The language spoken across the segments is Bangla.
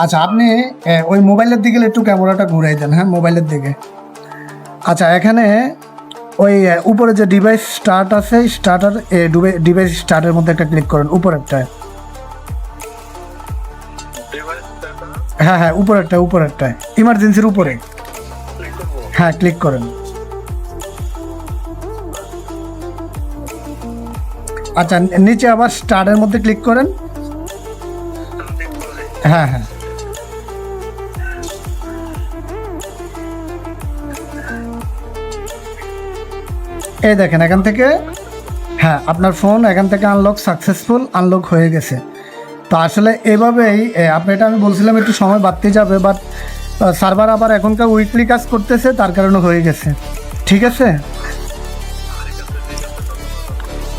আচ্ছা আপনি ওই মোবাইলের দিকে একটু ক্যামেরাটা ঘুরাই দেন, হ্যাঁ মোবাইলের দিকে। আচ্ছা এখানে ওই উপরে যে ডিভাইস স্টার্ট আছে, স্টার্টার ডিভাইস স্টার্টের মধ্যে একটা ক্লিক করেন, উপরেরটায়। হ্যাঁ হ্যাঁ উপরেরটায় ইমার্জেন্সির উপরে, হ্যাঁ ক্লিক করেন। আচ্ছা নিচে আবার স্টার্টের মধ্যে ক্লিক করেন। হ্যাঁ হ্যাঁ এই দেখেন এখান থেকে, হ্যাঁ আপনার ফোন এখান থেকে আনলক সাকসেসফুল, আনলক হয়ে গেছে। তো আসলে এভাবেই আপনি, এটা আমি বলছিলাম একটু সময় বাড়তে যাবে, বাট সার্ভার আবার এখনকার উইকলি কাজ করতেছে, তার কারণে হয়ে গেছে। ঠিক আছে।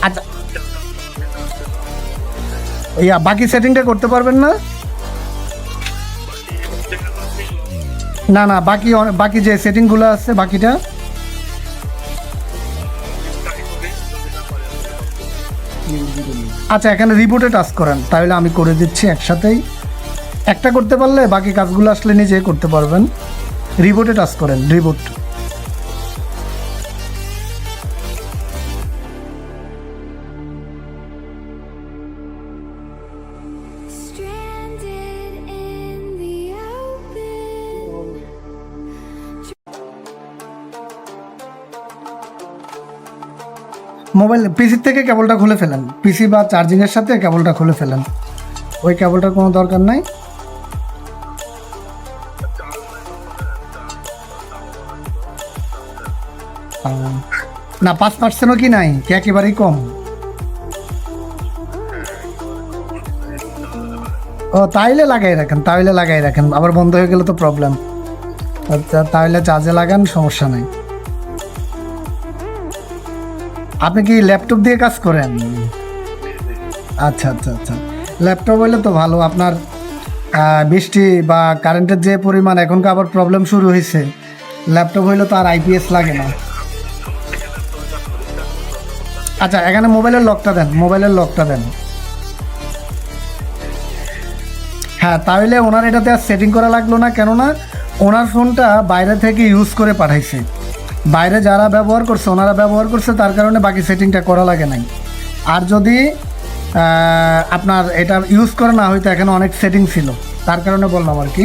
আচ্ছা বাকি সেটিংটা করতে পারবেন না? না না বাকি যে সেটিংগুলো আছে বাকিটা। আচ্ছা এখানে রিবুটে টাচ করেন, তাহলে আমি করে দিচ্ছি একসাথেই। একটা করতে পারলে বাকি কাজগুলো আসলে নিজে করতে পারবেন। রিবুটে টাচ করেন, রিবুট। মোবাইল পিসির থেকে কেবলটা খুলে ফেলেন, পিসি বা চার্জিংয়ের সাথে কেবলটা খুলে ফেলেন, ওই কেবলটার কোনো দরকার নাই। না 5%ও কি নাই, কি একেবারেই কম? ও তাইলে লাগাই রাখেন, আবার বন্ধ হয়ে গেলে তো প্রবলেম। আচ্ছা তাহলে চার্জে লাগান, সমস্যা নাই। আপনি কি ল্যাপটপ দিয়ে কাজ করেন? আচ্ছা আচ্ছা আচ্ছা, ল্যাপটপ হইলে তো ভালো। আপনার বৃষ্টি বা কারেন্টের যে পরিমাণ এখনকার আবার প্রবলেম শুরু হয়েছে, ল্যাপটপ হইলে তো আর আইপিএস লাগে না। আচ্ছা এখানে মোবাইলের লকটা দেন। হ্যাঁ তাহলে ওনার এটাতে আর সেটিং করা লাগলো না, কেননা ওনার ফোনটা বাইরে থেকে ইউজ করে পাঠাইছে, বাইরে যারা ব্যবহার করছে ওনারা ব্যবহার করছে, তার কারণে বাকি সেটিংটা করা লাগে নাই। আর যদি আপনার এটা ইউজ করা না হয়তো এখানে অনেক সেটিং ছিল, তার কারণে বললাম আর কি।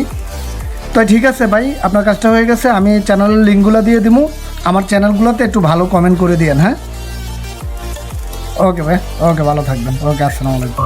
তো ঠিক আছে ভাই, আপনার কাজটা হয়ে গেছে। আমি চ্যানেলের লিঙ্কগুলো দিয়ে দিব, আমার চ্যানেলগুলোতে একটু ভালো কমেন্ট করে দিয়েন। হ্যাঁ ওকে ভাই, ওকে ভালো থাকবেন, ওকে আসসালামু আলাইকুম।